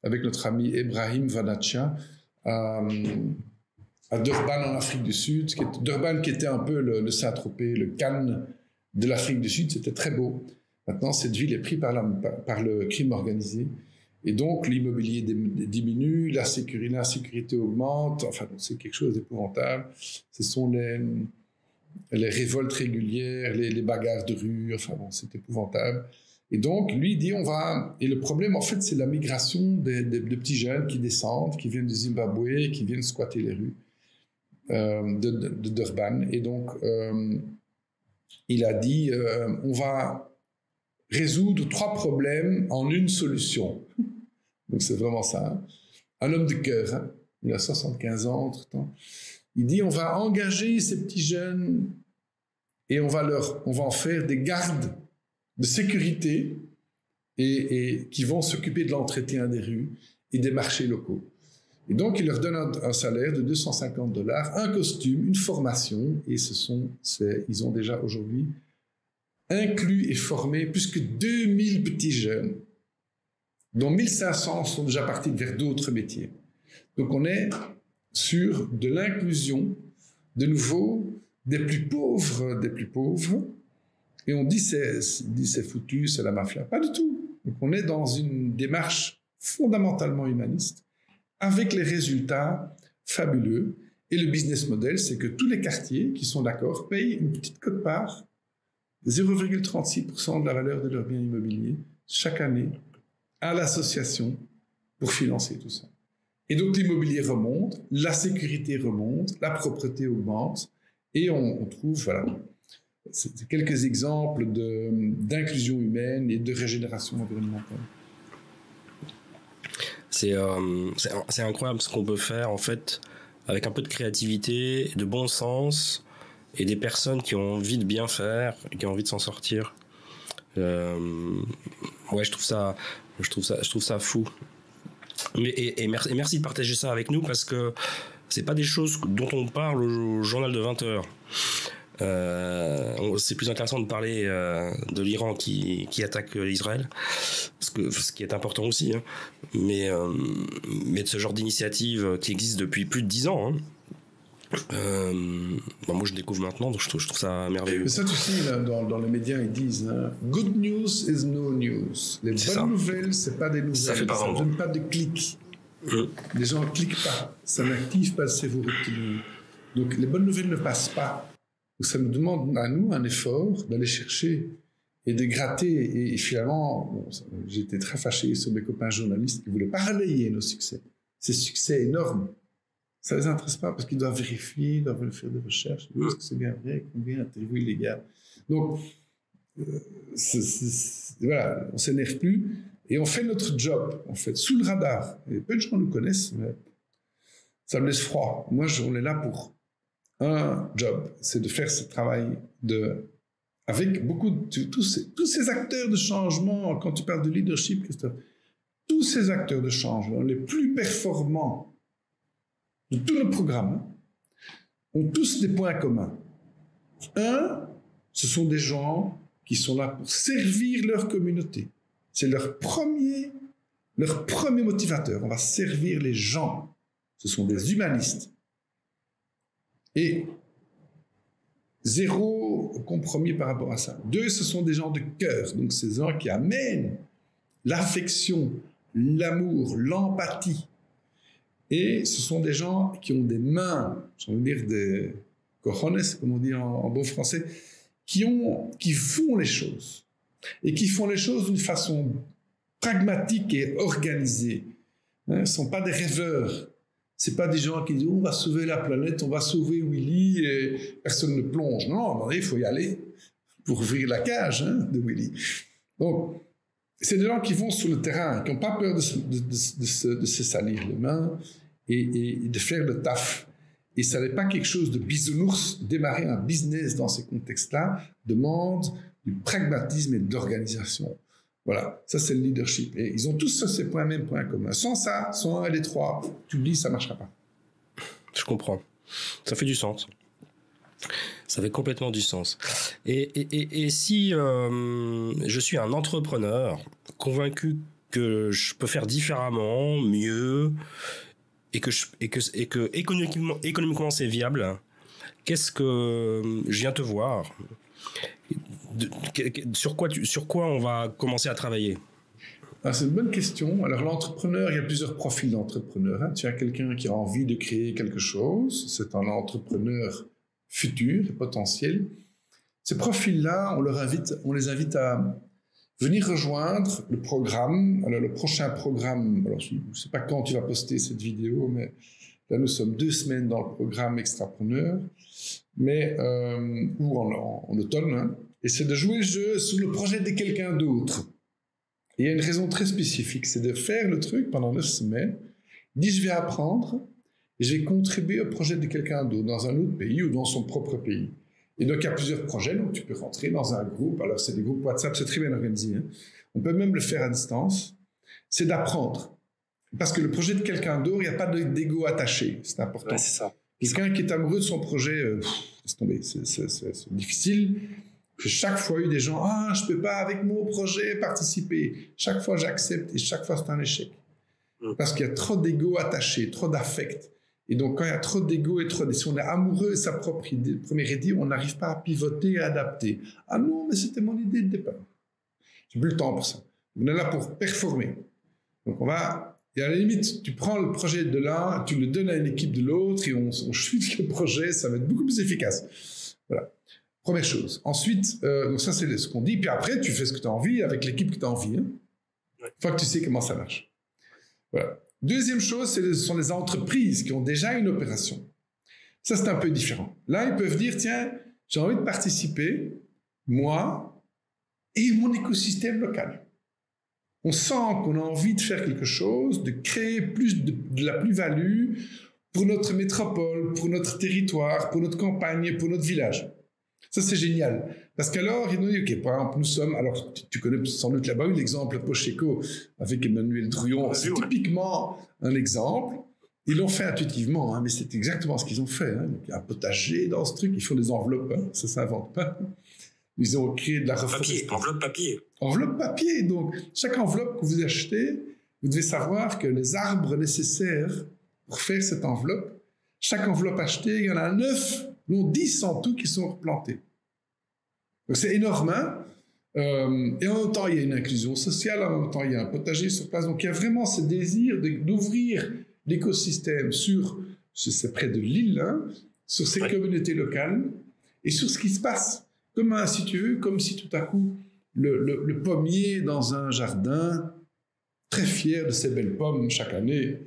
avec notre ami Ibrahim Vanacha à Durban en Afrique du Sud. Durban qui était un peu le Saint-Tropez, le Cannes de l'Afrique du Sud, c'était très beau. Maintenant, cette ville est prise par le crime organisé. Et donc, l'immobilier diminue, l'insécurité augmente. Enfin, c'est quelque chose d'épouvantable. Ce sont les révoltes régulières, les bagarres de rue. Enfin, bon, c'est épouvantable. Et donc, lui dit, Et le problème, en fait, c'est la migration de petits jeunes qui descendent, qui viennent du Zimbabwe, qui viennent squatter les rues de Durban. Et donc, il a dit, on va résoudre 3 problèmes en une solution. Donc c'est vraiment ça. Un homme de cœur, il a 75 ans entre-temps. Il dit, on va engager ces petits jeunes et on va en faire des gardes de sécurité et qui vont s'occuper de l'entretien des rues et des marchés locaux. Et donc, il leur donne un salaire de $250, un costume, une formation, et ils ont déjà aujourd'hui inclus et formé plus que 2000 petits jeunes, dont 1500 sont déjà partis vers d'autres métiers. Donc, on est sur de l'inclusion, de nouveau, des plus pauvres, et on dit c'est foutu, c'est la mafia. Pas du tout. Donc, on est dans une démarche fondamentalement humaniste, avec les résultats fabuleux. Et le business model, c'est que tous les quartiers qui sont d'accord payent une petite quote-part, 0,36% de la valeur de leurs biens immobiliers, chaque année, à l'association pour financer tout ça. Et donc l'immobilier remonte, la sécurité remonte, la propreté augmente, et on trouve, voilà, c'est quelques exemples d'inclusion humaine et de régénération environnementale. C'est incroyable ce qu'on peut faire en fait avec un peu de créativité, de bon sens et des personnes qui ont envie de bien faire et qui ont envie de s'en sortir. Ouais, je trouve ça fou. Et merci de partager ça avec nous parce que c'est pas des choses dont on parle au journal de 20h. C'est plus intéressant de parler de l'Iran qui attaque Israël, ce qui est important aussi, hein. Mais de ce genre d'initiative qui existe depuis plus de 10 ans, hein. Moi je découvre maintenant, donc je trouve ça merveilleux. Mais ça, tu sais, dans les médias, ils disent good news is no news. Les bonnes nouvelles, c'est pas des nouvelles. Ça ne donne pas de clics. Les gens ne cliquent pas. Ça n'active pas le cerveau reptilien. Donc les bonnes nouvelles ne passent pas. Donc, ça nous demande à nous un effort d'aller chercher et de gratter. Et finalement, j'ai été très fâché sur mes copains journalistes qui voulaient pas relayer nos succès. Ces succès énormes. Ça ne les intéresse pas parce qu'ils doivent vérifier, ils doivent faire des recherches. Est-ce que c'est bien vrai? Combien d'interviews illégales? Donc, voilà, on ne s'énerve plus et on fait notre job, en fait, sous le radar. Et peu de gens nous connaissent, mais ça me laisse froid. Moi, on est là pour un job, c'est de faire ce travail avec beaucoup de tous ces acteurs de changement. Quand tu parles de leadership, Christophe, tous ces acteurs de changement, les plus performants de tous nos programmes, ont tous des points communs. Un, ce sont des gens qui sont là pour servir leur communauté. C'est leur premier motivateur. On va servir les gens. Ce sont des humanistes. Et zéro compromis par rapport à ça. Deux, ce sont des gens de cœur. Donc, c'est des gens qui amènent l'affection, l'amour, l'empathie. Et ce sont des gens qui ont des mains, j'ai envie de dire, cojones, comme on dit en bon français, qui font les choses. Et qui font les choses d'une façon pragmatique et organisée. Hein, ce ne sont pas des rêveurs. Ce n'est pas des gens qui disent on va sauver la planète, on va sauver Willy et personne ne plonge. Non, il faut y aller pour ouvrir la cage de Willy. Donc, c'est des gens qui vont sur le terrain, qui n'ont pas peur de se salir les mains et de faire le taf. Et ça n'est pas quelque chose de bisounours. Démarrer un business dans ces contextes-là demande du pragmatisme et de l'organisation. Voilà, ça c'est le leadership. Et ils ont tous ces mêmes points communs. Sans ça, sans un des trois, tu me dis, ça ne marchera pas. Je comprends. Ça fait du sens. Ça fait complètement du sens. Et si je suis un entrepreneur convaincu que je peux faire différemment, mieux, et que économiquement c'est viable, qu'est-ce que je viens te voir? Sur quoi on va commencer à travailler? C'est une bonne question. Alors l'entrepreneur, il y a plusieurs profils d'entrepreneurs. Hein. Tu as quelqu'un qui a envie de créer quelque chose. C'est un entrepreneur futur et potentiel. Ces profils-là, on les invite à venir rejoindre le programme. Alors le prochain programme, alors je ne sais pas quand tu vas poster cette vidéo, mais là nous sommes 2 semaines dans le programme Extrapreneur, mais ou en automne, hein, et c'est de jouer le jeu sous le projet de quelqu'un d'autre. Et il y a une raison très spécifique, c'est de faire le truc pendant 9 semaines, dit je vais apprendre et je vais contribuer au projet de quelqu'un d'autre dans un autre pays ou dans son propre pays. Et donc il y a plusieurs projets, donc tu peux rentrer dans un groupe, alors c'est des groupes WhatsApp, c'est très bien organisé, hein. On peut même le faire à distance, c'est d'apprendre. Parce que le projet de quelqu'un d'autre, il n'y a pas d'ego attaché, c'est important. Ouais, c'est ça. Quelqu'un qui est amoureux de son projet, laisse tomber, c'est difficile. J'ai chaque fois eu des gens, je ne peux pas avec mon projet participer. Chaque fois j'accepte et chaque fois c'est un échec. Parce qu'il y a trop d'ego attaché, trop d'affect. Et donc quand il y a trop d'ego et si on est amoureux de sa propre idée, première idée, on n'arrive pas à pivoter et adapter. Ah non, mais c'était mon idée de départ. J'ai plus le temps pour ça. On est là pour performer. Donc et à la limite, tu prends le projet de l'un, tu le donnes à une équipe de l'autre et on chute le projet, ça va être beaucoup plus efficace. Voilà. Première chose. Ensuite, donc ça c'est ce qu'on dit. Puis après, tu fais ce que tu as envie avec l'équipe que tu as envie. Hein. Une fois que tu sais comment ça marche. Voilà. Deuxième chose, ce sont les entreprises qui ont déjà une opération. Ça, c'est un peu différent. Là, ils peuvent dire, tiens, j'ai envie de participer, moi et mon écosystème local. On sent qu'on a envie de faire quelque chose, de créer plus de la plus-value pour notre métropole, pour notre territoire, pour notre campagne, pour notre village. Ça, c'est génial. Parce qu'alors, ils nous disent, OK, par exemple, nous sommes... Alors, tu connais sans doute là-bas l'exemple Pocheco avec Emmanuel Drouillon. C'est typiquement un exemple. Ils l'ont fait intuitivement, hein, mais c'est exactement ce qu'ils ont fait. Hein. Donc, il y a un potager dans ce truc. Ils font des enveloppes. Hein. Ça ne s'invente pas. Ils ont créé de la reforestation. Enveloppe papier. Enveloppe papier. Donc, chaque enveloppe que vous achetez, vous devez savoir que les arbres nécessaires pour faire cette enveloppe, chaque enveloppe achetée, il y en a 9, non 10 en tout qui sont replantés. Donc, c'est énorme. Hein. Et en même temps, il y a une inclusion sociale. En même temps, il y a un potager sur place. Donc, il y a vraiment ce désir d'ouvrir l'écosystème c'est près de l'île, hein, sur ces communautés locales et sur ce qui se passe. Si tu veux, comme si tout à coup, le pommier dans un jardin, très fier de ses belles pommes chaque année,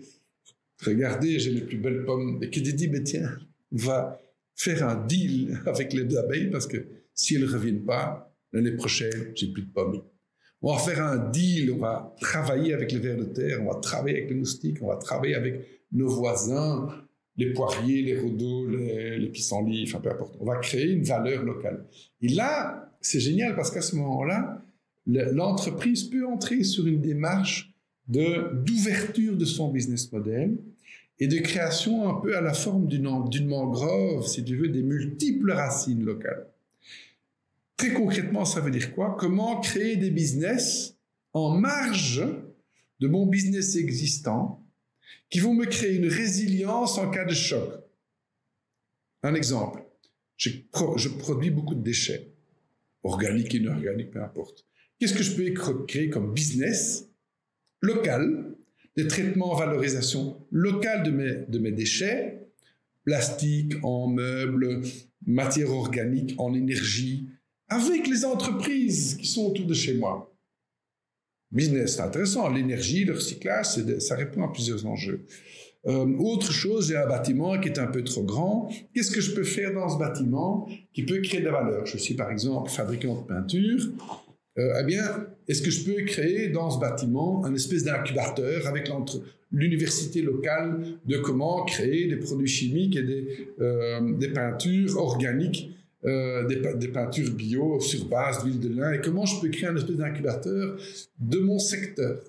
regardez, j'ai les plus belles pommes, et qui dit, mais tiens, on va faire un deal avec les abeilles, parce que si elles ne reviennent pas, l'année prochaine, j'ai plus de pommes. On va faire un deal, on va travailler avec les vers de terre, on va travailler avec les moustiques, on va travailler avec nos voisins, les poiriers, les rhodos, les pissenlits, enfin peu importe. On va créer une valeur locale. Et là, c'est génial parce qu'à ce moment-là, l'entreprise peut entrer sur une démarche d'ouverture de son business model et de création un peu à la forme d'une mangrove, si tu veux, des multiples racines locales. Très concrètement, ça veut dire quoi? Comment créer des business en marge de mon business existant qui vont me créer une résilience en cas de choc. Un exemple, je produis beaucoup de déchets, organiques et inorganiques, peu importe. Qu'est-ce que je peux créer comme business local, des traitements, valorisation locale de mes déchets, plastique, en meubles, matière organique, en énergie, avec les entreprises qui sont autour de chez moi. Business, c'est intéressant. L'énergie, le recyclage, ça répond à plusieurs enjeux. Autre chose, j'ai un bâtiment qui est un peu trop grand. Qu'est-ce que je peux faire dans ce bâtiment qui peut créer de la valeur? Je suis par exemple fabricant de peinture. Eh bien, est-ce que je peux créer dans ce bâtiment un espèce d'incubateur avec l'université locale de comment créer des produits chimiques et des peintures organiques, des peintures bio sur base d'huile de lin, et comment je peux créer un espèce d'incubateur de mon secteur?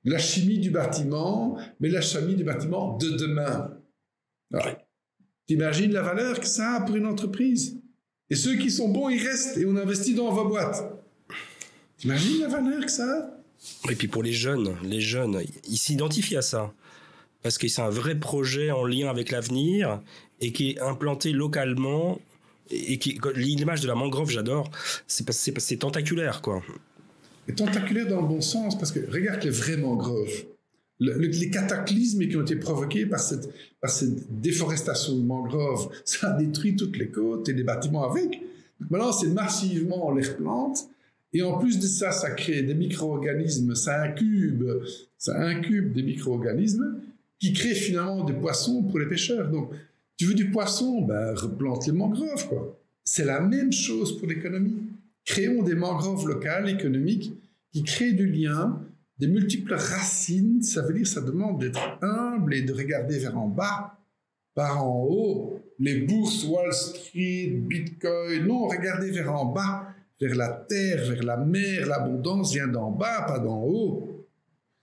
La chimie du bâtiment, mais la chimie du bâtiment de demain. T'imagines la valeur que ça a pour une entreprise? Et ceux qui sont bons, ils restent et on investit dans vos boîtes. T'imagines la valeur que ça a? Et puis pour les jeunes, ils s'identifient à ça. Parce que c'est un vrai projet en lien avec l'avenir et qui est implanté localement. Et l'image de la mangrove, j'adore. C'est tentaculaire, quoi. Et tentaculaire dans le bon sens, parce que regarde les vraies mangroves. Les cataclysmes qui ont été provoqués par cette déforestation de mangroves, ça a détruit toutes les côtes et les bâtiments avec. Donc maintenant, c'est massivement, on les replante. Et en plus de ça, ça crée des micro-organismes, ça incube des micro-organismes qui créent finalement des poissons pour les pêcheurs. Donc, tu veux du poisson, replante les mangroves, quoi. C'est la même chose pour l'économie. Créons des mangroves locales, économiques, qui créent du lien, des multiples racines. Ça veut dire, ça demande d'être humble et de regarder vers en bas, par en haut. Les bourses, Wall Street, Bitcoin, non, regardez vers en bas, vers la terre, vers la mer. L'abondance vient d'en bas, pas d'en haut.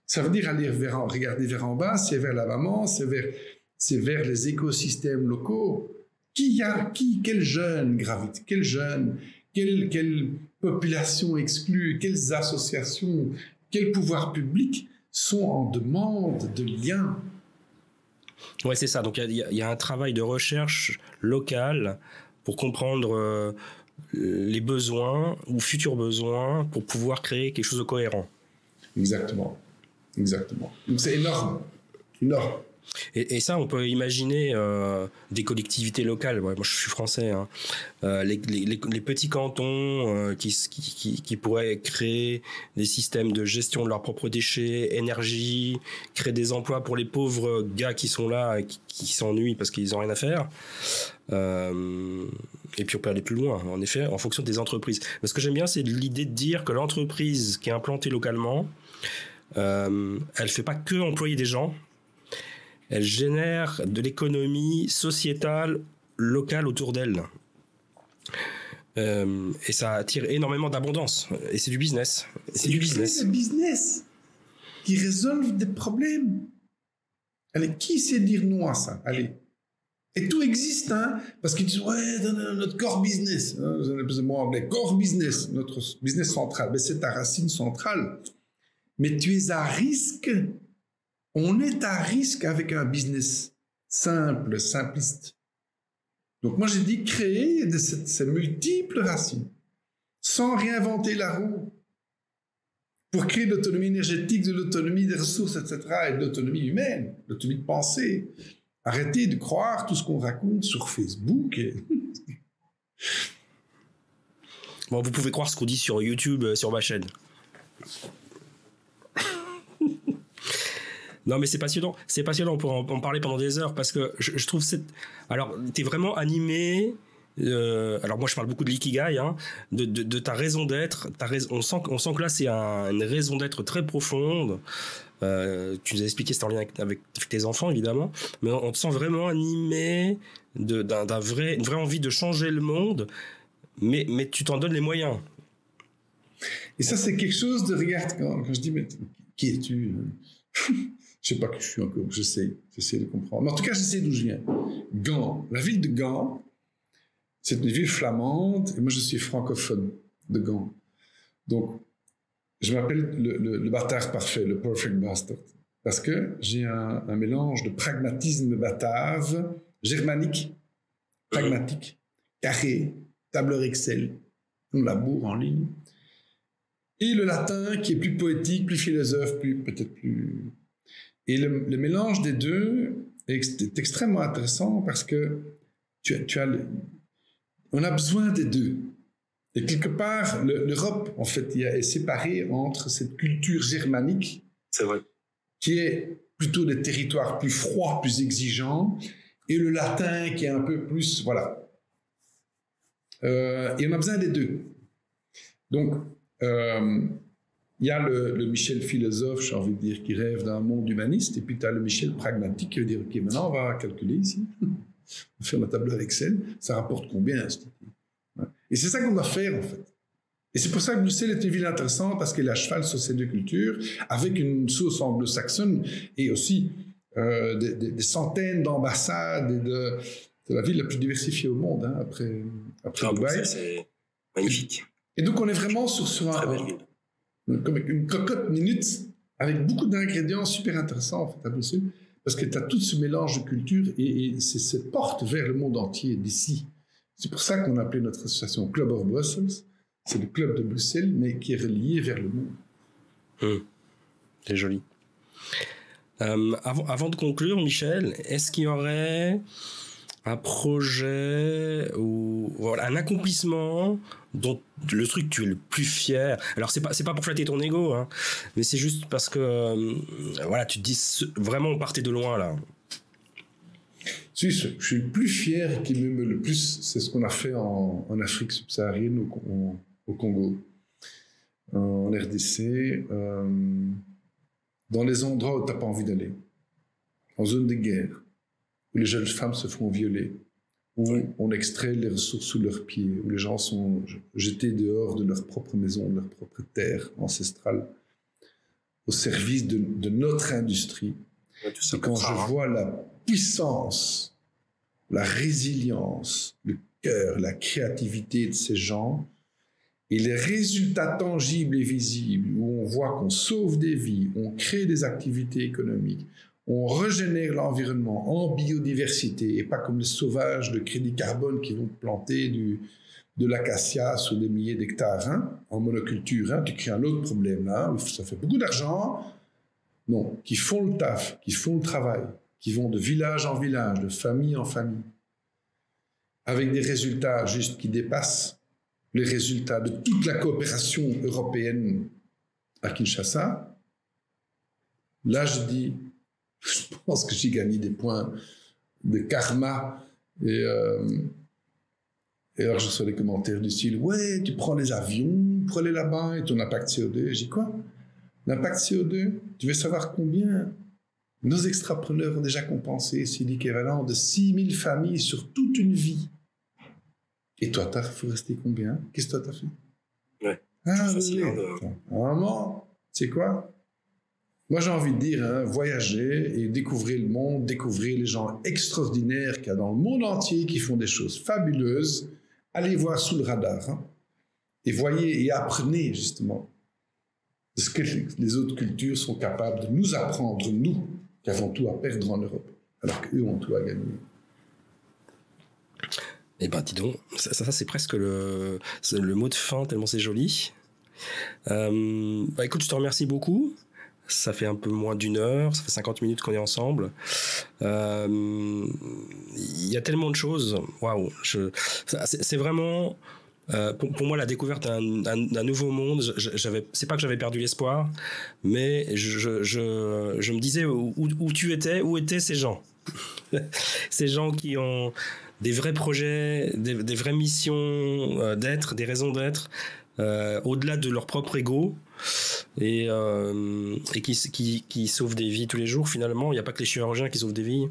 Ça veut dire regarder vers en bas, c'est vers la maman, c'est vers les écosystèmes locaux. Quel jeune gravite, quel jeune, quelle population exclue, quelles associations, quels pouvoirs publics sont en demande de liens? Ouais, c'est ça. Donc il y a un travail de recherche locale pour comprendre les besoins ou futurs besoins pour pouvoir créer quelque chose de cohérent. Exactement. Donc c'est énorme. Et ça, on peut imaginer des collectivités locales. Ouais, moi, je suis français. Hein. Les petits cantons qui pourraient créer des systèmes de gestion de leurs propres déchets, énergie, créer des emplois pour les pauvres gars qui sont là et qui s'ennuient parce qu'ils n'ont rien à faire. Et puis on peut aller plus loin, en effet, en fonction des entreprises. Mais ce que j'aime bien, c'est l'idée de dire que l'entreprise qui est implantée localement, elle fait pas que employer des gens. Elle génère de l'économie sociétale locale autour d'elle. Et ça attire énormément d'abondance. Et c'est du business. C'est du business qui résolve des problèmes. Allez, qui sait dire non à ça? Allez. Et tout existe, hein, parce qu'ils disent, ouais, notre core business, anglais, core business, notre business central, mais c'est ta racine centrale. Mais tu es à risque. On est à risque avec un business simple, simpliste. Donc moi j'ai dit créer ces multiples racines, sans réinventer la roue, pour créer de l'autonomie énergétique, de l'autonomie des ressources, etc., et de l'autonomie humaine, l'autonomie de pensée. Arrêtez de croire tout ce qu'on raconte sur Facebook. Bon, vous pouvez croire ce qu'on dit sur YouTube, sur ma chaîne. Non, mais c'est passionnant. On pourrait en parler pendant des heures parce que je trouve Alors, t'es vraiment animé. Alors moi, je parle beaucoup de l'ikigai, hein, de ta raison d'être. On sent que là, c'est une raison d'être très profonde. Tu nous as expliqué, c'est en lien avec tes enfants, évidemment. Mais on te sent vraiment animé d'une vraie envie de changer le monde. Mais tu t'en donnes les moyens. Et ça, c'est quelque chose de... Regarde, quand je dis, mais qui es-tu? Je sais pas qui je suis encore, j'essaie de comprendre. Mais en tout cas, j'essaie d'où je viens. Gand, la ville de Gand, c'est une ville flamande, et moi je suis francophone de Gand. Donc, je m'appelle le bâtard parfait, le perfect bastard, parce que j'ai un mélange de pragmatisme batave, germanique, pragmatique, carré, tableur Excel, on laboure en ligne, et le latin qui est plus poétique, plus philosophe, peut-être plus... Et le mélange des deux Et c'est extrêmement intéressant parce que on a besoin des deux. Et quelque part, l'Europe, en fait, est séparée entre cette culture germanique, c'est vrai, qui est plutôt des territoires plus froids, plus exigeants, et le latin qui est un peu plus, voilà. Et on a besoin des deux. Donc, il y a le Michel philosophe, j'ai envie de dire, qui rêve d'un monde humaniste, et puis tu as le Michel pragmatique qui veut dire, ok, maintenant on va calculer ici, on va faire la tableau avec Excel, ça rapporte combien, et c'est ça qu'on doit faire en fait. Et c'est pour ça que Bruxelles est une ville intéressante, parce qu'elle est à cheval sur ces deux cultures, avec une sauce anglo-saxonne, et aussi des centaines d'ambassades, et c'est la ville la plus diversifiée au monde, hein, après Dubaï. C'est magnifique. Et donc on est vraiment sur comme une cocotte minute, avec beaucoup d'ingrédients super intéressants en fait, à Bruxelles, parce que tu as tout ce mélange de cultures, et c'est cette porte vers le monde entier d'ici. C'est pour ça qu'on a appelé notre association Club of Brussels. C'est le club de Bruxelles, mais qui est relié vers le monde. C'est joli. Avant de conclure, Michel, est-ce qu'il y aurait un projet ou voilà, un accomplissement dont le truc tu es le plus fier? Alors c'est pas pour flatter ton ego, hein, mais c'est juste parce que voilà, tu te dis vraiment on partait de loin là. Si, je suis le plus fier et qui m'émeut le plus, c'est ce qu'on a fait en Afrique subsaharienne, au Congo, en RDC, dans les endroits où tu n'as pas envie d'aller, en zone de guerre, où les jeunes femmes se font violer, où on extrait les ressources sous leurs pieds, où les gens sont jetés dehors de leur propre maison, de leur propre terre ancestrale, au service de notre industrie. Et quand je vois la puissance, la résilience, le cœur, la créativité de ces gens, et les résultats tangibles et visibles, où on voit qu'on sauve des vies, on crée des activités économiques, on régénère l'environnement en biodiversité, et pas comme les sauvages de crédit carbone qui vont planter de l'acacia sur des milliers d'hectares, hein, en monoculture, hein, tu crées un autre problème là, où ça fait beaucoup d'argent. Non, qui font le taf, qui font le travail, qui vont de village en village, de famille en famille, avec des résultats juste qui dépassent les résultats de toute la coopération européenne à Kinshasa. Là, je pense que j'ai gagné des points de karma. Et alors, je reçois des commentaires du style « Ouais, tu prends les avions pour aller là-bas et ton impact CO2. » Je dis « Quoi ? L'impact CO2, tu veux savoir combien nos extrapreneurs ont déjà compensé? C'est l'équivalent de 6000 familles sur toute une vie. Et toi, il faut rester combien? Qu'est-ce que toi, t'as fait? Ouais. Vraiment, tu sais quoi? Moi, j'ai envie de dire, hein, voyager et découvrir le monde, découvrir les gens extraordinaires qu'il y a dans le monde entier qui font des choses fabuleuses. Allez voir sous le radar, hein, et voyez et apprenez, justement, de ce que les autres cultures sont capables de nous apprendre, nous, qui avons tout à perdre en Europe, alors qu'eux ont tout à gagner. Eh ben, dis donc, ça c'est presque le mot de fin, tellement c'est joli. Écoute, je te remercie beaucoup. Ça fait un peu moins d'une heure, ça fait 50 minutes qu'on est ensemble. Il y a tellement de choses. Waouh, c'est vraiment... pour moi, la découverte d'un nouveau monde, c'est pas que j'avais perdu l'espoir, mais je me disais où tu étais, où étaient ces gens. Ces gens qui ont des vrais projets, des vraies missions d'être, des raisons d'être, au-delà de leur propre ego, et qui sauvent des vies tous les jours. Finalement, il n'y a pas que les chirurgiens qui sauvent des vies,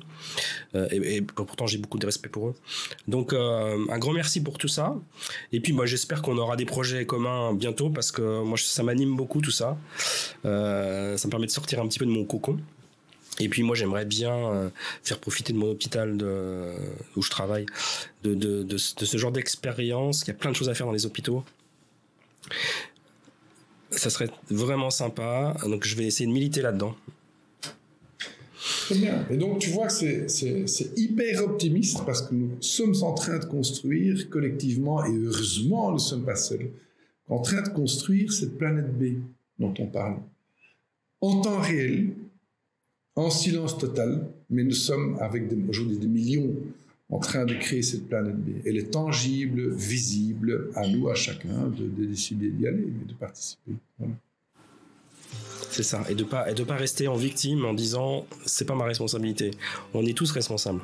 et pourtant j'ai beaucoup de respect pour eux. Donc un grand merci pour tout ça, et puis moi j'espère qu'on aura des projets communs bientôt, parce que moi ça m'anime beaucoup tout ça. Ça me permet de sortir un petit peu de mon cocon. Et puis moi j'aimerais bien faire profiter de mon hôpital où je travaille de ce genre d'expérience. Il y a plein de choses à faire dans les hôpitaux. Ça serait vraiment sympa, donc je vais essayer de militer là-dedans. Très bien. Et donc tu vois que c'est hyper optimiste, parce que nous sommes en train de construire collectivement, et heureusement nous ne sommes pas seuls, en train de construire cette planète B dont on parle en temps réel, en silence total, mais nous sommes avec aujourd'hui des millions en train de créer cette planète B. Elle est tangible, visible, à nous, à chacun, de décider d'y aller, mais de participer. Voilà. C'est ça, et de pas rester en victime en disant c'est pas ma responsabilité. On est tous responsables.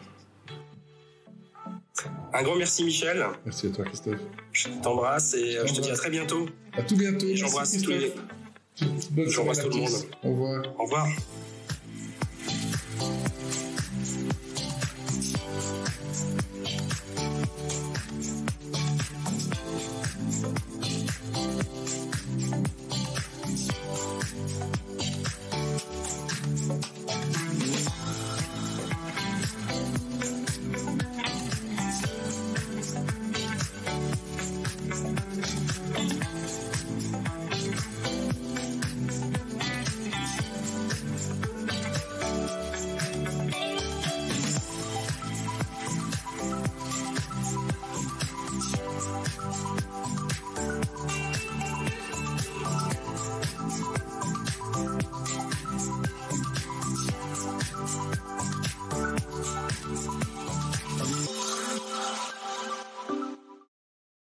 Un grand merci Michel. Merci à toi Christophe. Je t'embrasse et je te dis à très bientôt. À tout bientôt. Et j'embrasse tout le monde. Au revoir. Au revoir.